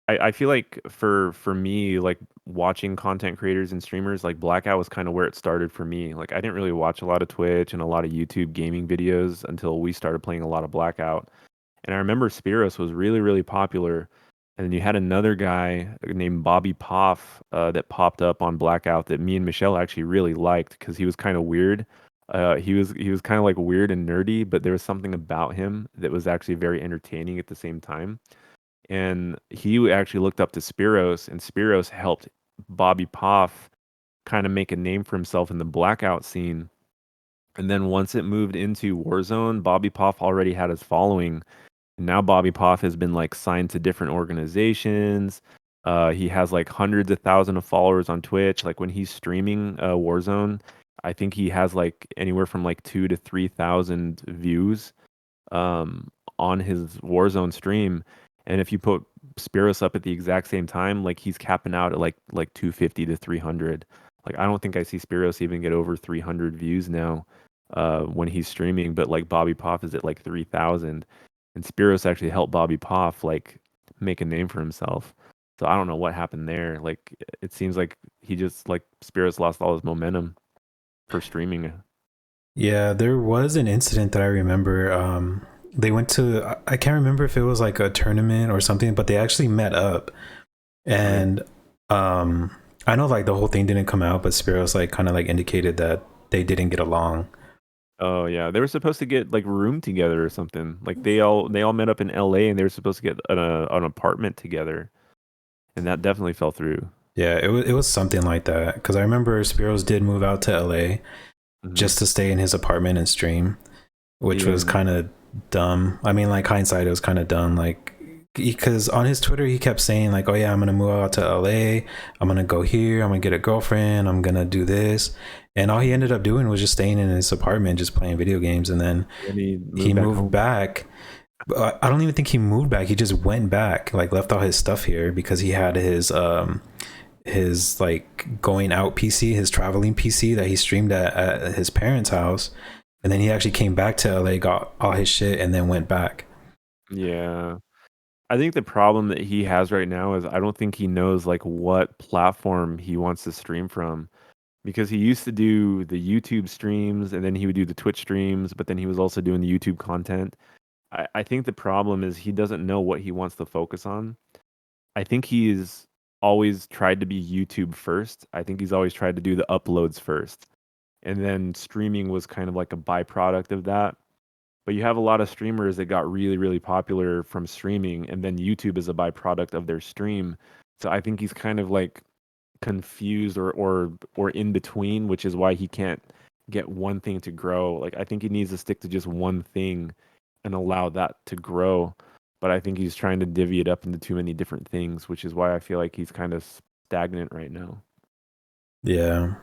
Speaker 2: I feel like for me, like watching content creators and streamers, like Blackout was kind of where it started for me. Like I didn't really watch a lot of Twitch and a lot of YouTube gaming videos until we started playing a lot of Blackout. And I remember Speros was really, really popular. And then you had another guy named Bobbypoff that popped up on Blackout that me and Michelle actually really liked because he was kind of weird. He was kind of like weird and nerdy, but there was something about him that was actually very entertaining at the same time. And he actually looked up to Speros, and Speros helped Bobbypoff kind of make a name for himself in the Blackout scene. And then once it moved into Warzone, Bobbypoff already had his following, and now Bobbypoff has been like signed to different organizations. He has like hundreds of thousands of followers on Twitch. Like when he's streaming Warzone, I think he has like anywhere from like 2 to 3 thousand views on his Warzone stream. And if you put Speros up at the exact same time, like he's capping out at like 250 to 300. Like I don't think I see Speros even get over 300 views now when he's streaming, but like Bobbypoff is at like 3,000, and Speros actually helped Bobbypoff like make a name for himself. So I don't know what happened there. Like it seems like he just like Speros lost all his momentum for streaming.
Speaker 1: Yeah, there was an incident that I remember. They went to, I can't remember if it was like a tournament or something, but they actually met up.
Speaker 2: Right.
Speaker 1: And I know like the whole thing didn't come out, but Spiros like kind of like indicated that they didn't get along.
Speaker 2: Oh yeah, they were supposed to get like room together or something. Like they all met up in LA and they were supposed to get an apartment together, and that definitely fell through.
Speaker 1: Yeah, it was something like that because I remember Spiros did move out to LA
Speaker 2: Hmm.
Speaker 1: just to stay in his apartment and stream, which was
Speaker 2: Yeah.
Speaker 1: kind of dumb. I mean, like hindsight, it was kind of dumb. Like because on his Twitter, he kept saying like, "Oh yeah, I'm gonna move out to LA. I'm gonna go here. I'm gonna get a girlfriend. I'm gonna do this." And all he ended up doing was just staying in his apartment, just playing video games. And then
Speaker 2: And he
Speaker 1: he
Speaker 2: moved back
Speaker 1: moved
Speaker 2: home.
Speaker 1: back. I don't even think he moved back. He just went back, like left all his stuff here because he had his like going out PC, his traveling PC that he streamed at his parents' house. And then he actually came back to LA, got all his shit, and then went back.
Speaker 2: Yeah. I think the problem that he has right now is I don't think he knows like what platform he wants to stream from, because he used to do the YouTube streams and then he would do the Twitch streams, but then he was also doing the YouTube content. I think the problem is he doesn't know what he wants to focus on. I think he's always tried to be YouTube first. I think he's always tried to do the uploads first. And then streaming was kind of like a byproduct of that. But you have a lot of streamers that got really, really popular from streaming, and then YouTube is a byproduct of their stream. So I think he's kind of like confused or in between, which is why he can't get one thing to grow. Like I think he needs to stick to just one thing and allow that to grow. But I think he's trying to divvy it up into too many different things, which is why I feel like he's kind of stagnant right now.
Speaker 1: Yeah.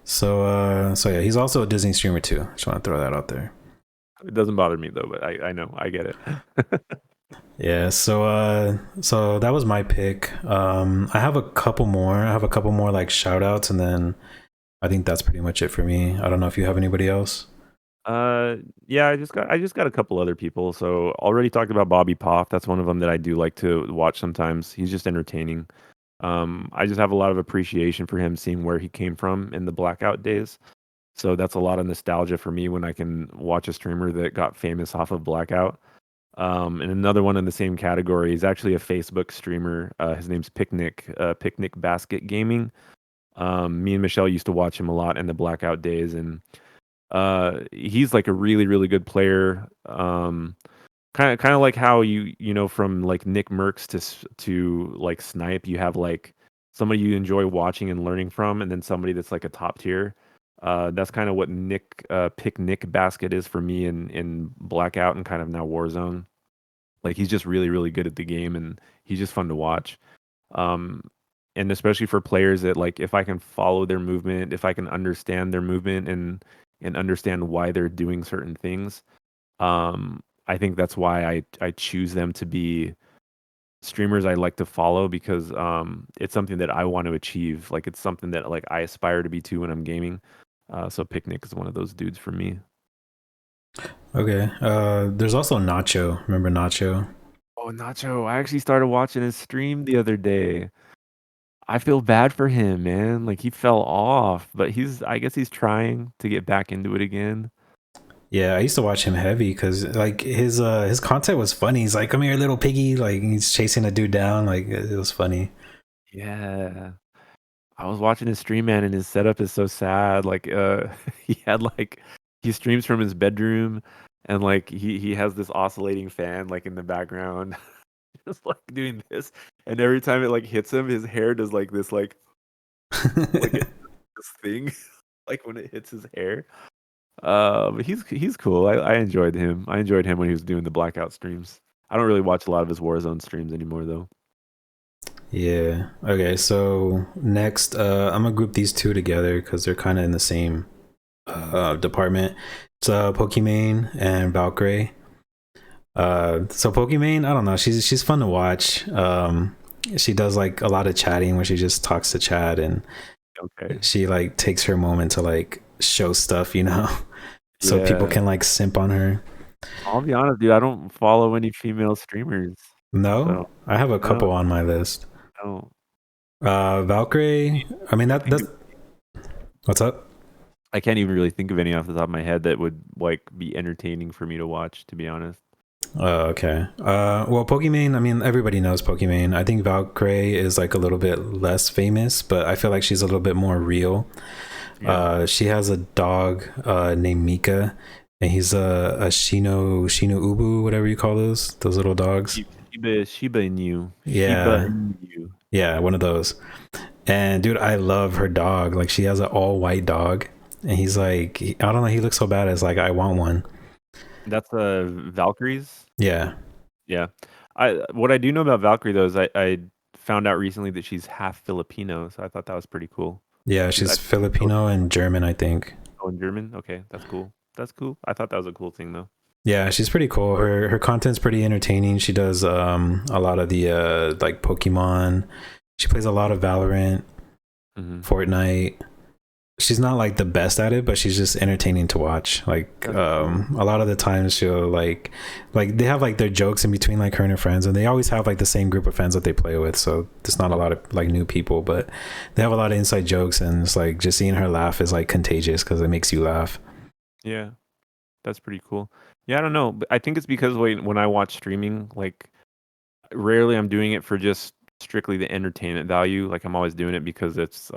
Speaker 1: So yeah, he's also a Disney streamer too. Just want to throw that out there.
Speaker 2: It doesn't bother me though, but I know I get it.
Speaker 1: Yeah, so that was my pick. I have a couple more. I have a couple more like shout outs, and then I think that's pretty much it for me. I don't know if you have anybody else.
Speaker 2: Uh, yeah, I just got a couple other people. So already talked about Bobbypoff. That's one of them that I do like to watch sometimes. He's just entertaining. I just have a lot of appreciation for him, seeing where he came from in the Blackout days. So that's a lot of nostalgia for me when I can watch a streamer that got famous off of Blackout. And another one in the same category is actually a Facebook streamer. His name's Picknick, Picknick Basket Gaming. Me and Michelle used to watch him a lot in the Blackout days, and he's like a really, really good player. Kind of like how you know from like Nickmercs to like Snipe, you have like somebody you enjoy watching and learning from, and then somebody that's like a top tier. That's kind of what Picknick Basket is for me in Blackout and kind of now Warzone. Like he's just really, really good at the game, and he's just fun to watch. Um, and especially for players that like, if I can follow their movement, if I can understand their movement and understand why they're doing certain things, I think that's why I choose them to be streamers I like to follow because it's something that I want to achieve. Like it's something that like I aspire to be too when I'm gaming. So Picnic is one of those dudes for me.
Speaker 1: Okay. There's also Nacho. Remember Nacho?
Speaker 2: Oh, Nacho! I actually started watching his stream the other day. I feel bad for him, man. Like he fell off, but I guess he's trying to get back into it again.
Speaker 1: Yeah, I used to watch him heavy because like his content was funny. He's like, "Come here, little piggy!" Like he's chasing a dude down. Like it was funny.
Speaker 2: Yeah. I was watching his stream, man, and his setup is so sad. Like, he had like he streams from his bedroom, and like he has this oscillating fan like in the background, just like doing this. And every time it like hits him, his hair does like this, this thing, like when it hits his hair. But he's cool. I enjoyed him. I enjoyed him when he was doing the Blackout streams. I don't really watch a lot of his Warzone streams anymore, though.
Speaker 1: Yeah. Okay. So next, I'm gonna group these two together because they're kind of in the same department. It's Pokimane and Valkyrae. So Pokimane, I don't know. She's fun to watch. She does like a lot of chatting where she just talks to chat and
Speaker 2: Okay.
Speaker 1: she like takes her moment to like show stuff, you know, so people
Speaker 2: Yeah.
Speaker 1: can like simp on her.
Speaker 2: I'll be honest, dude. I don't follow any female streamers,
Speaker 1: No,
Speaker 2: so
Speaker 1: I have a
Speaker 2: no,
Speaker 1: couple on my list.
Speaker 2: no.
Speaker 1: Valkyrae. I mean that's what's up.
Speaker 2: I can't even really think of any off the top of my head that would like be entertaining for me to watch, to be honest.
Speaker 1: Okay. Well, Pokimane, I mean, everybody knows Pokimane. I think Valkyrae is like a little bit less famous, but I feel like she's a little bit more real.
Speaker 2: Yeah.
Speaker 1: She has a dog named Mika, and he's a Shino Ubu, whatever you call those little dogs.
Speaker 2: Shiba Inu. Shiba
Speaker 1: Yeah,
Speaker 2: Inu.
Speaker 1: yeah, one of those. And dude, I love her dog. Like she has an all white dog, and he's like, I don't know, he looks so bad. It's like I want one.
Speaker 2: That's Valkyries.
Speaker 1: Yeah,
Speaker 2: Yeah. What I do know about Valkyrie though is I found out recently that she's half Filipino, so I thought that was pretty cool.
Speaker 1: yeah,
Speaker 2: She's
Speaker 1: she's
Speaker 2: I
Speaker 1: Filipino and German, I think.
Speaker 2: Oh, in German. Okay, that's cool. That's cool. I thought that was a cool thing though.
Speaker 1: Yeah, she's pretty cool. Her content's pretty entertaining. She does a lot of the like Pokemon. She plays a lot of Valorant, Fortnite. She's not like the best at it, but she's just entertaining to watch. Like a lot of the times she'll like they have like their jokes in between like her and her friends, and they always have like the same group of friends that they play with. So there's not a lot of like new people, but they have a lot of inside jokes, and it's like just seeing her laugh is like contagious because it makes you laugh.
Speaker 2: Yeah, that's pretty cool. Yeah, I don't know, but I think it's because when I watch streaming, like rarely I'm doing it for just strictly the entertainment value. Like I'm always doing it because it's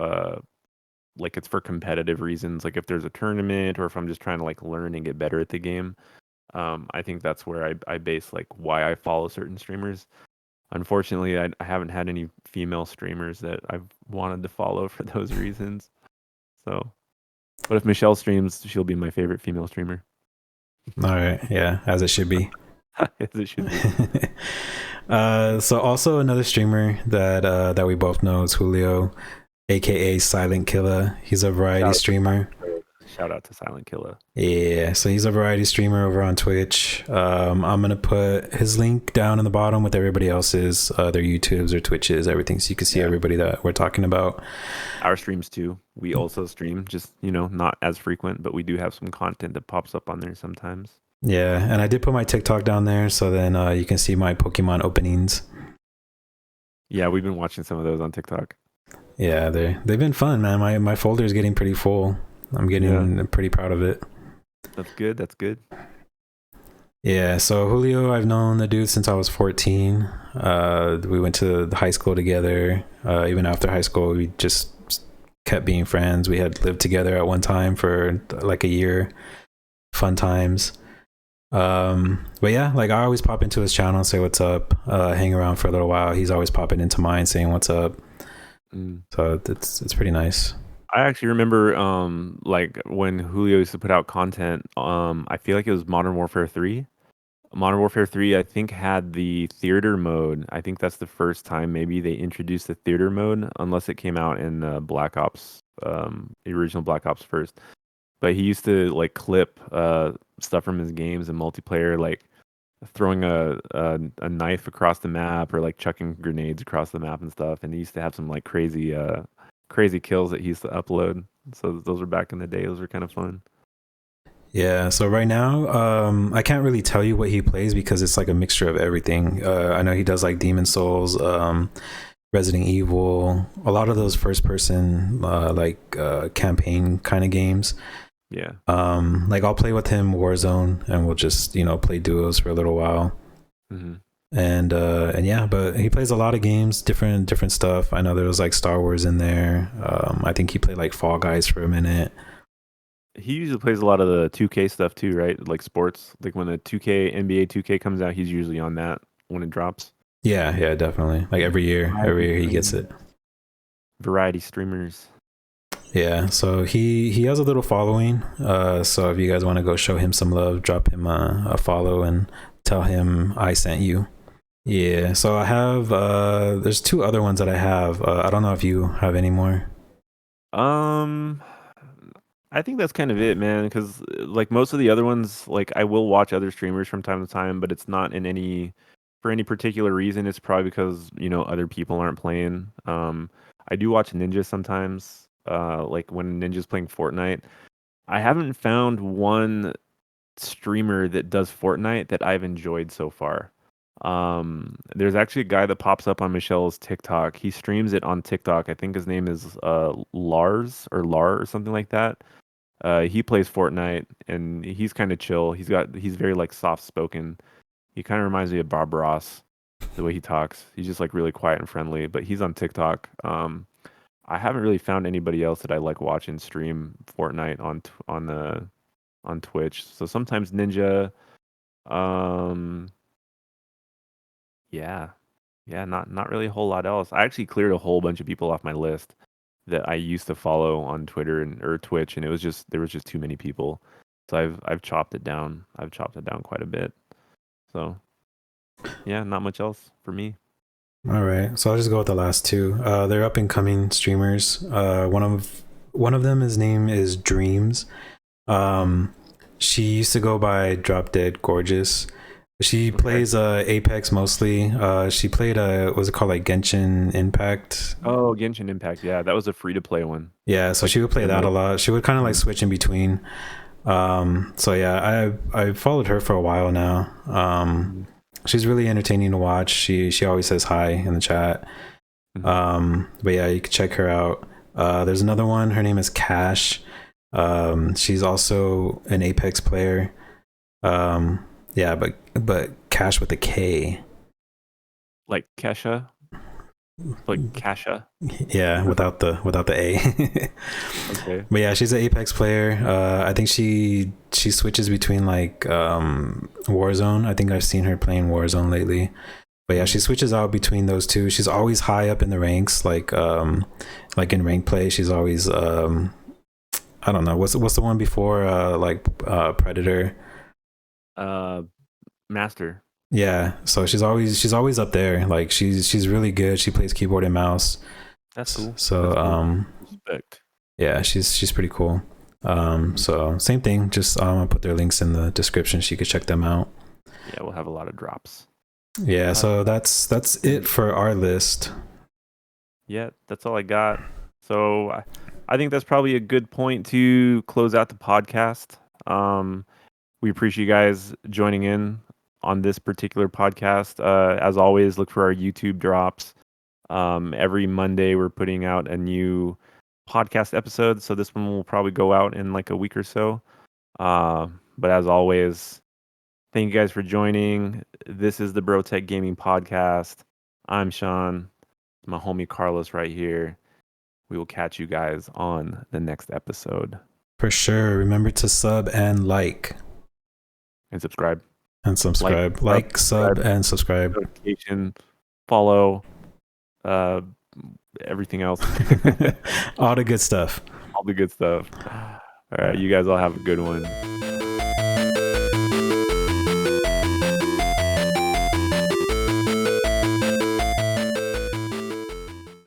Speaker 2: like it's for competitive reasons. Like if there's a tournament or if I'm just trying to like learn and get better at the game. I think that's where I base like why I follow certain streamers. Unfortunately, I haven't had any female streamers that I've wanted to follow for those reasons. So, but if Michelle streams, she'll be my favorite female streamer.
Speaker 1: All right, yeah, as it should be.
Speaker 2: As it should be.
Speaker 1: So also another streamer that we both know is Julio, aka Silent Killa. He's a variety streamer.
Speaker 2: Shout out to Silent Killa.
Speaker 1: Yeah, so he's a variety streamer over on Twitch. I'm gonna put his link down in the bottom with everybody else's, their YouTubes or Twitches, everything, so you can see everybody that we're talking about.
Speaker 2: Our streams too. We also stream, just not as frequent, but we do have some content that pops up on there sometimes.
Speaker 1: Yeah, and I did put my TikTok down there, so then you can see my Pokemon openings.
Speaker 2: Yeah, we've been watching some of those on TikTok.
Speaker 1: Yeah, they've been fun, man. My folder is getting pretty full. I'm pretty proud of it.
Speaker 2: That's good. That's good.
Speaker 1: Yeah, so Julio, I've known the dude since I was 14. We went to the high school together. Even after high school, we just kept being friends. We had lived together at one time for like a year. Fun times. But yeah, like I always pop into his channel, say what's up, hang around for a little while. He's always popping into mine saying what's up. So it's pretty nice.
Speaker 2: I actually remember like when Julio used to put out content. I feel like it was Modern Warfare 3. Modern Warfare 3, I think, had the theater mode. I think that's the first time maybe they introduced the theater mode, unless it came out in Black Ops, the original Black Ops first. But he used to like clip stuff from his games and multiplayer, like throwing a knife across the map or like chucking grenades across the map and stuff. And he used to have some like crazy kills that he used to upload. So those were back in the day. Those were kind of fun.
Speaker 1: Yeah, so right now, I can't really tell you what he plays because it's like a mixture of everything. I know he does like Demon Souls, Resident Evil, a lot of those first person campaign kind of games.
Speaker 2: Yeah.
Speaker 1: Like I'll play with him Warzone and we'll just, play duos for a little while.
Speaker 2: Mm-hmm.
Speaker 1: And yeah, but he plays a lot of games, different stuff. I know there was like Star Wars in there. I think he played like Fall Guys for a minute.
Speaker 2: He usually plays a lot of the 2K stuff too, right? Like sports. Like when the 2K NBA 2K comes out, he's usually on that when it drops.
Speaker 1: Yeah, definitely. Like every year he gets it.
Speaker 2: Variety streamers.
Speaker 1: Yeah, so he has a little following. So if you guys want to go show him some love, drop him a follow and tell him I sent you. Yeah, so I have there's two other ones that I have. I don't know if you have any more.
Speaker 2: I think that's kind of it, man. Because like most of the other ones, like I will watch other streamers from time to time, but it's not for any particular reason. It's probably because other people aren't playing. I do watch Ninja sometimes. Like when Ninja's playing Fortnite. I haven't found one streamer that does Fortnite that I've enjoyed so far. There's actually a guy that pops up on Michelle's TikTok. He streams it on TikTok. I think his name is Lars or Lar or something like that. He plays Fortnite and he's kind of chill. He's very like soft spoken. He kind of reminds me of Bob Ross, the way he talks. He's just like really quiet and friendly. But he's on TikTok. I haven't really found anybody else that I like watching stream Fortnite on Twitch. So sometimes Ninja. Um, yeah, yeah, not really a whole lot else. I actually cleared a whole bunch of people off my list that I used to follow on Twitter or Twitch, and there was just too many people. So I've chopped it down. I've chopped it down quite a bit. So yeah, not much else for me.
Speaker 1: All right, so I'll just go with the last two. They're up and coming streamers. One of them, his name is Dreams. She used to go by Drop Dead Gorgeous. She plays Apex mostly. She played what's it called, like Genshin Impact?
Speaker 2: Oh, Genshin Impact. Yeah, that was a free to play one.
Speaker 1: Yeah, so
Speaker 2: Like,
Speaker 1: she would play that a lot. She would kind of like switch in between. So yeah, I followed her for a while now. She's really entertaining to watch. She always says hi in the chat. But yeah, you can check her out. There's another one. Her name is Kash. She's also an Apex player. Yeah, but Kash with a K.
Speaker 2: Like Kesha. Like Kasha.
Speaker 1: Yeah, without the A.
Speaker 2: Okay.
Speaker 1: But yeah, she's an Apex player. I think she switches between like Warzone. I think I've seen her playing Warzone lately. But yeah, she switches out between those two. She's always high up in the ranks, like in rank play. She's always I don't know, what's the one before Predator?
Speaker 2: Master.
Speaker 1: Yeah, so she's always up there. Like she's really good. She plays keyboard and mouse.
Speaker 2: That's cool.
Speaker 1: So
Speaker 2: That's cool. Respect.
Speaker 1: Yeah, she's pretty cool. So same thing. Just I'll put their links in the description. So you could check them out.
Speaker 2: Yeah, we'll have a lot of drops.
Speaker 1: Yeah, so that's it for our list.
Speaker 2: Yeah, that's all I got. So I think that's probably a good point to close out the podcast. We appreciate you guys joining in on this particular podcast. As always, look for our YouTube drops. Every Monday, we're putting out a new podcast episode. So this one will probably go out in like a week or so. But as always, Thank you guys for joining. This is the Bro Tech Gaming Podcast. I'm Sean. My homie Carlos right here. We will catch you guys on the next episode.
Speaker 1: For sure. Remember to sub and like.
Speaker 2: And subscribe.
Speaker 1: And subscribe. Like, sub, and subscribe.
Speaker 2: Notification, follow, everything else.
Speaker 1: All the good stuff.
Speaker 2: All the good stuff. All right, you guys all have a good one.